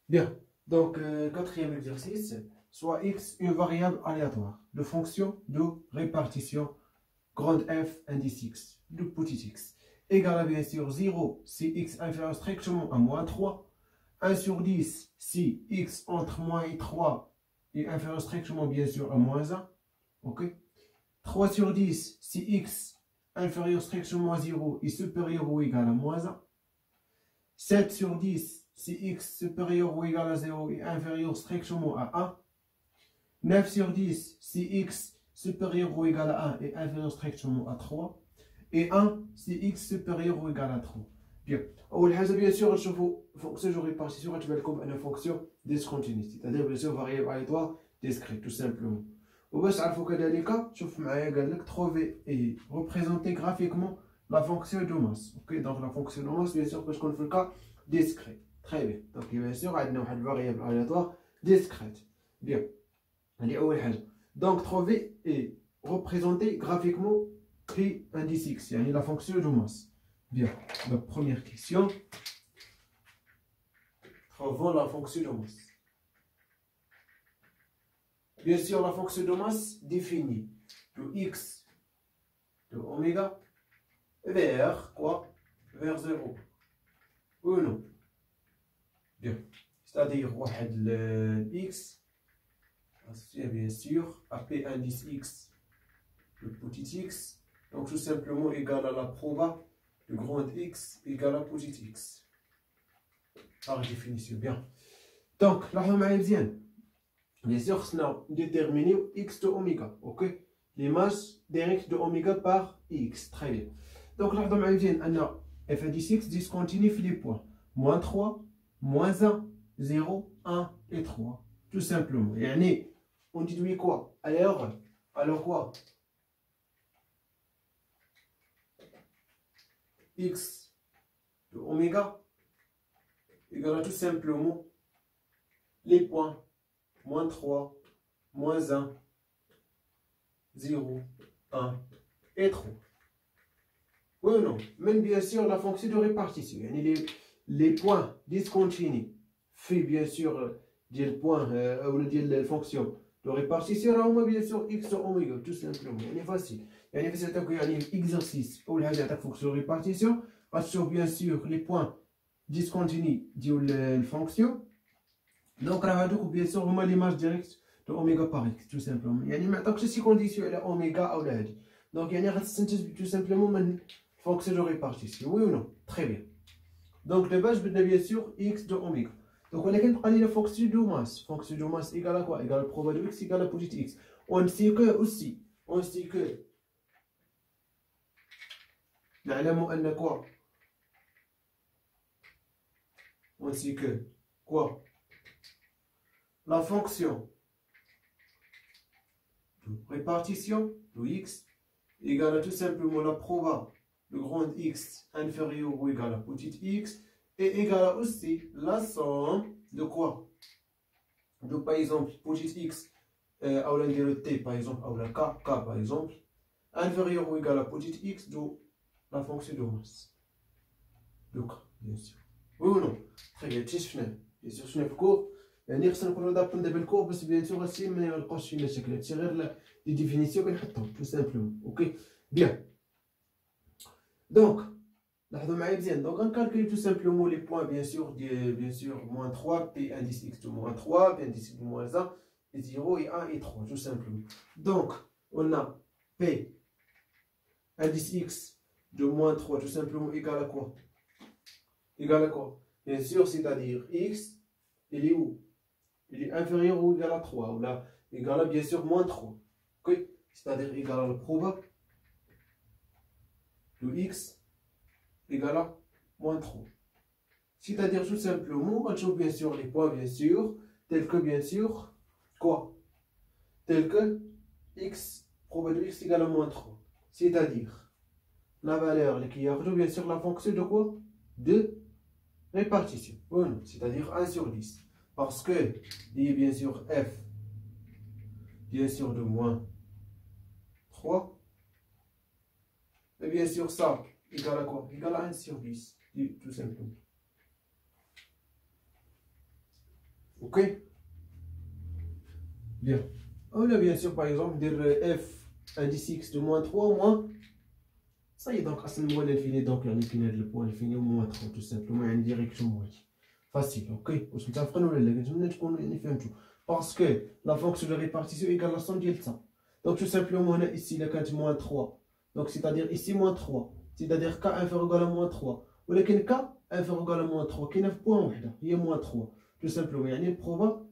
Bien, donc quatrième exercice, soit x une variable aléatoire de fonction de répartition grande F indice x de petit x égale à bien sûr 0 si x inférieur strictement à moins 3, 1 sur 10 si x entre moins et 3 est inférieur strictement bien sûr à moins 1, ok, 3 sur 10 si x inférieur strictement à 0 est supérieur ou égal à moins 1, 7 sur 10 si x supérieur ou égal à 0 est inférieur strictement à 1, 9 sur 10 si x supérieur ou égal à 1 est inférieur strictement à 3, et 1 si x supérieur ou égal à 3. Bien, أول حاجة bien sûr نشوفوا fonction de répartition غتبان لكم أنها fonction discontinue, c'est-à-dire bien sûr variable aléatoire discrète tout simplement. وباش تعرفوا كذلك شوف معايا قال لك trouver et représenter graphiquement la fonction de masse. Ok, donc la fonction de masse bien sûr كتكون في الكا discrète. Très bien. Donc bien sûr عندنا واحد variable aléatoire discrète. Bien. هذه أول حاجة. Donc trouver et représenter graphiquement prix indice x, يعني la fonction de masse. Bien. Donc première question. Trouvons la fonction de masse. Bien sûr, la fonction de masse définit de x de oméga vers quoi? Vers 0. Oui ou non? Bien. C'est-à-dire, x, bien sûr, AP indice x, le petit x, donc tout simplement égal à la proba de grand x égal à petit x. Par définition, bien. Donc, là, on a bien sûr, on a déterminé x de oméga, ok? Les masses directes de oméga par x, très bien. Donc là, on a f indice x discontinue les points. Moins 3, moins 1, 0, 1 et 3. Tout simplement. Et on déduit quoi? Alors quoi? X de oméga égale à tout simplement les points. Moins 3, moins 1, 0, 1 et 3. Oui ou non? Même bien sûr la fonction de répartition. Les points discontinus fait bien sûr des points ou la fonction de répartition. Là, on a bien sûr x de oméga, tout simplement. C'est facile. C'est l'exercice ou la fonction de répartition. Sur bien sûr les points discontinus de la fonction. Donc, bien sûr, on a l'image directe de oméga par x, tout simplement. Il y a maintenant que ces conditions à oméga ou la. Donc, il y a tout simplement une fonction de répartition. Oui ou non? Très bien. Donc, de base, je bien sûr x de oméga. Donc, on a la fonction de masse. Fonction de masse égale à quoi? Égale à proba de x égale à petit x. On sait que aussi, on sait que. نعلم quoi? On sait que quoi? La fonction de répartition de x égale à tout simplement la proba de grand x inférieur ou égal à petit x et égale à aussi la somme de quoi? De par exemple petit x ou la t par exemple ou la k par exemple inférieur ou égal à petit x de la fonction de masse de k bien sûr. Oui ou non? Très bien. Bien sûr je n'ai pas cours. يعني خصنا نكونوا ضابطين دابا الكور باش بيان سور هادشي ما يلقاوش فينا شكل هادشي غير لي ديفينيسيون كنحطهم تو سامبلومون اوكي بيان دونك لاحظوا معايا مزيان دونك غنكالكولي تو سامبلومون لي بوين بيان سور موان 3 بي انديس اكس دو موان 3 بي انديس دو موان 1 et 0 et 1 et 3 tout simplement. Donc on a P indice x de moins 3 tout simplement égal à quoi? Égal à quoi? Bien sûr c'est-à-dire x il est où? Il est inférieur ou égal à 3, ou là, égal à bien sûr moins 3. Okay? C'est-à-dire égal à la proba de x égal à moins 3. C'est-à-dire tout simplement, on trouve bien sûr les points, bien sûr, tels que bien sûr, quoi? Tels que x, proba de x égal à moins 3. C'est-à-dire la valeur qui a bien sûr la fonction de quoi? De répartition. C'est-à-dire 1 sur 10. Parce que il y a bien sûr f, bien sûr de moins 3. Et bien sûr ça, égal à quoi? Égal à 1 sur 10, tout simplement. Ok? Bien. On a bien sûr, par exemple, dire f indice x de moins 3 moins. Ça y est, donc, à ce moment l'infini, donc, on a le point infini au moins 3, tout simplement, il y a une direction moyenne. Facile, ok? Parce que la fonction de répartition est égale à la somme de ça. Donc, tout simplement, on a ici le cas de moins 3. Donc, c'est-à-dire ici moins 3. C'est-à-dire k inférieur ou égal à moins 3. Ou le k inférieur ou égal à moins 3. Qui n'est point il y a moins 3. Tout simplement, il y a une proba.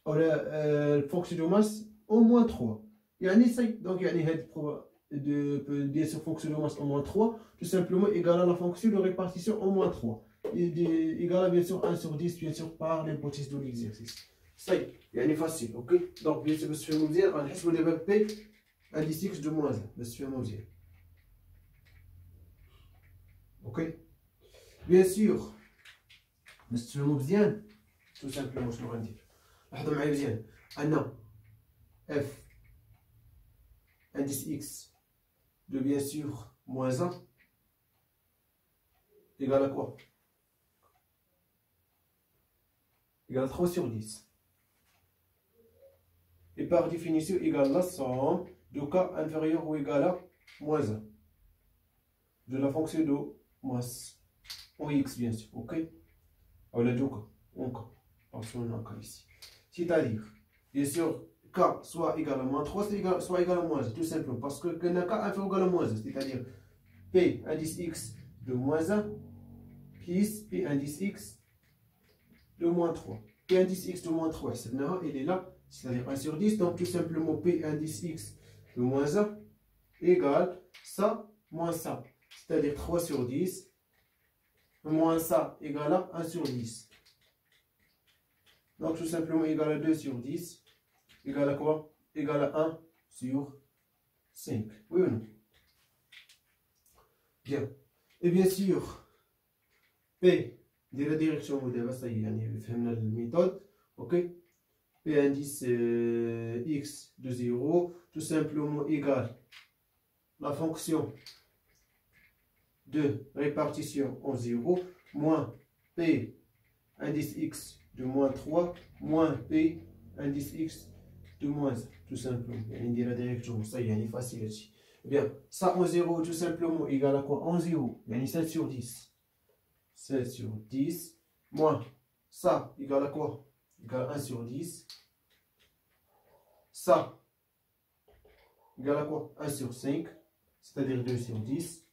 Ou la fonction de masse au moins 3. Il y a une donc, il y a une proba. Bien sûr, fonction de masse au moins 3, tout simplement égal à la fonction de répartition au moins 3. Égal à bien sûr 1 sur 10, bien sûr, par l'hypothèse de l'exercice. Ça y est, il y a facile, ok? Donc, bien sûr, monsieur Mouzier, on va développer indice x de moins 1, monsieur Mouzier. Ok? Bien sûr, monsieur Mouzier, tout simplement, je vais dire. لاحظوا معايا مزيان أن f indice x de bien sûr moins 1 égale à quoi? Égale à 3 sur 10. Et par définition égale la somme de k inférieur ou égal à moins 1 de la fonction de masse en x bien sûr, ok? Ou les deux cas, en cas, parce qu'on a un cas ici. C'est-à-dire, bien sûr, k soit égal à moins 3, soit égal à moins 1, tout simplement, parce que k inférieur ou égal à moins 1, c'est-à-dire p indice x de moins 1 plus p indice x de moins 3. P indice x de moins 3, il est là, c'est-à-dire 1 sur 10, donc tout simplement p indice x de moins 1 égale ça moins ça, c'est-à-dire 3 sur 10, moins ça égale à 1 sur 10. Donc tout simplement égal à 2 sur 10, égal à quoi? Égal à 1 sur 5. Oui ou non? Bien. Et bien sûr, P de la direction modèle, ça y est, on a la méthode, ok? P indice x de 0, tout simplement égal la fonction de répartition en 0, moins P indice x de moins 3, moins P indice x de moins 1, tout simplement. Il y a la direction, ça y est, facile ici. Bien, ça en 0, tout simplement, égal à quoi? En 0, il y a 7 sur 10. 7 sur 10, moins ça, égal à quoi? Égal à 1 sur 10. Ça, égal à quoi? 1 sur 5, c'est-à-dire 2 sur 10.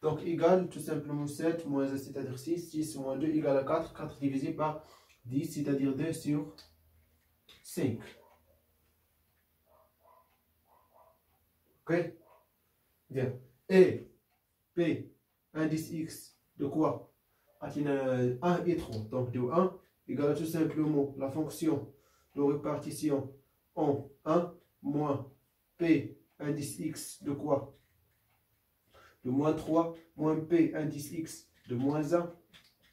Donc, égal tout simplement 7 moins 1, c'est-à-dire 6. 6 moins 2 égale à 4. 4 divisé par 10, c'est-à-dire 2 sur 5. Ok? Bien. Et P, indice x de quoi? 1 et 3. Donc, de 1 égale à tout simplement la fonction de répartition en 1 moins P, indice x de quoi? De moins 3, moins P indice x de moins 1,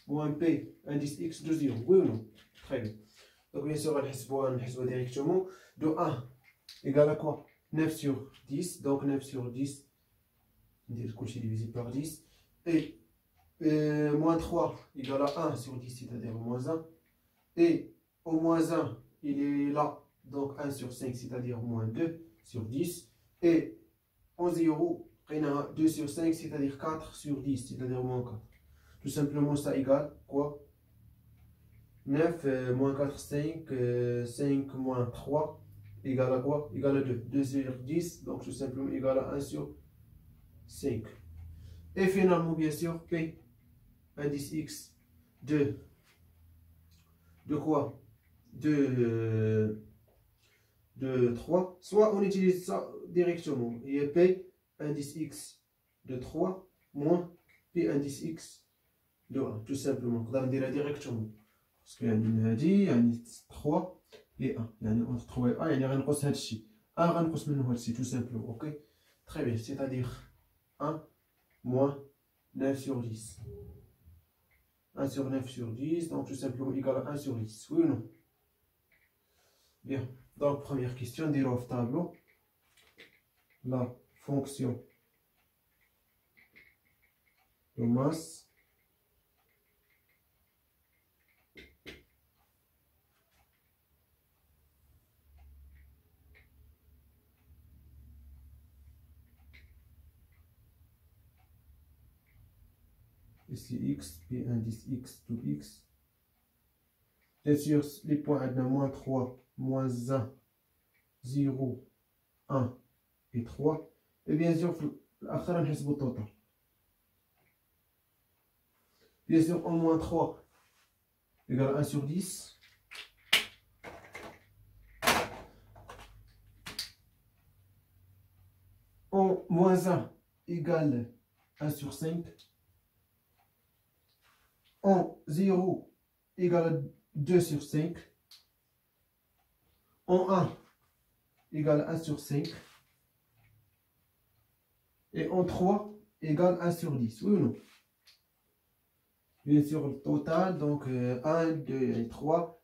moins P indice x de 0. Oui ou non? Très bien. Donc bien sûr, on va directement. De 1 égale à quoi? 9 sur 10. Donc 9 sur 10, divisé par 10. Et moins 3 égale à 1 sur 10, c'est-à-dire moins 1. Et au moins 1, il est là. Donc 1 sur 5, c'est-à-dire moins 2 sur 10. Et en 0, 2 sur 5, c'est-à-dire 4 sur 10, c'est-à-dire moins 4. Tout simplement, ça égale quoi? 9 moins 4, 5, 5 moins 3, égale à quoi? Égale à 2. 2 sur 10, donc tout simplement égale à 1 sur 5. Et finalement, bien sûr, P, indice X de quoi? De 3. Soit on utilise ça directement. Et P, indice X de 3 moins P indice X de 1, tout simplement. On va dire directement. Parce qu'il y a une dit, il y a une 3 et 1. Il y a entre 3 et 1, il y a une grosse hadchi. 1 غنقص منه هادشي, tout simplement. Ok? Très bien. C'est-à-dire 1 moins 9 sur 10. 1 sur 9 sur 10, donc tout simplement égal à 1 sur 10. Oui ou non? Bien. Donc, première question, dire au tableau la fonction de masse ici x, P indice x to x. Bien sûr, les points عندنا moins 3, moins 1, 0, 1 et 3. Et bien sûr, الآخر نحسبوا التوتال. Bien sûr, en moins 3 égale 1 sur 10. En moins 1 égale 1 sur 5. En 0 égale 2 sur 5. En 1 égale 1 sur 5. Et en 3 égale 1 sur 10. Oui ou non? Bien sûr, le total, donc 1, 2 et 3.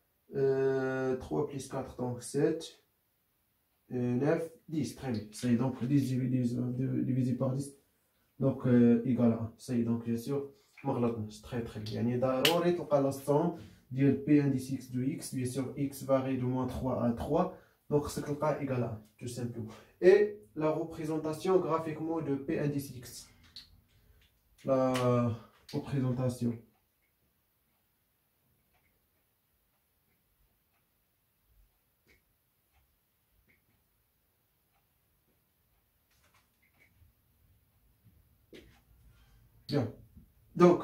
3 plus 4, donc 7. 9, 10. Très bien. Ça y est, donc 10 divisé par 10. Donc égal à 1. Ça y est, donc bien sûr, très très bien. يعني ضروري تلقى la somme ديال P indice x de x. Bien sûr, x varie de moins 3 à 3. Donc c'est le cas égal à 1, tout simplement. Et la représentation graphiquement de P indice x. La représentation. Bien. Donc,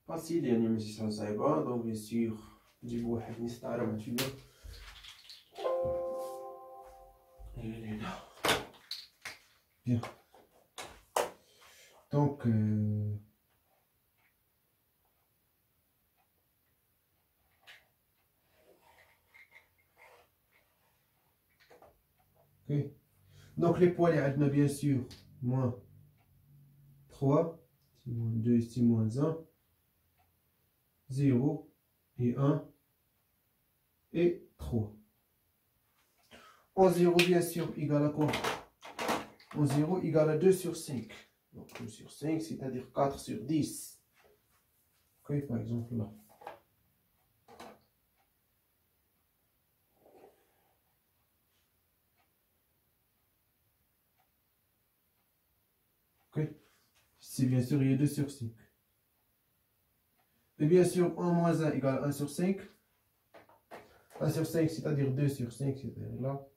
facile, يعني ماشي صعيبة. Donc bien sûr, نجيبو واحد مسطرة مثلا. Bien. Donc, okay. Donc les poids, les bien sûr, moins 3, ici moins 2, ici moins 1, 0 et 1 et 3. En 0, bien sûr, égale à quoi? En 0 égale à 2 sur 5. Donc 2 sur 5, c'est-à-dire 4 sur 10. Ok, par exemple là. Ok. Ici, bien sûr, il y a 2 sur 5. Et bien sûr, 1 moins 1 égale 1 sur 5. 1 sur 5, c'est-à-dire 2 sur 5, c'est-à-dire là.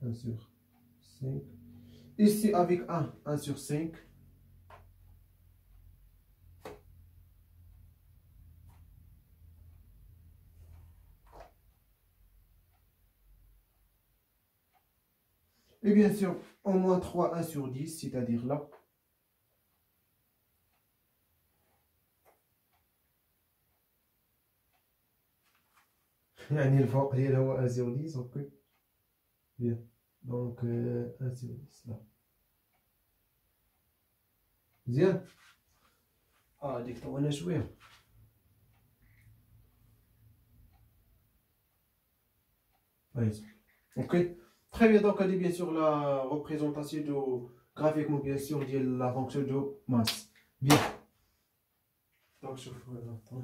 1 sur 5. Ici, avec 1, 1 sur 5. Et bien sûr, en moins 3, 1 sur 10, c'est-à-dire là. يعني الفوق ديالها هو 1 sur 10. Ok. Bien. Donc 1 sur 10 là. مزيان. هاديك طولنا شويه. Ok. Très bien, donc on a bien sûr la représentation de graphiquement bien sûr de la fonction de masse. Bien. Donc je vous attends.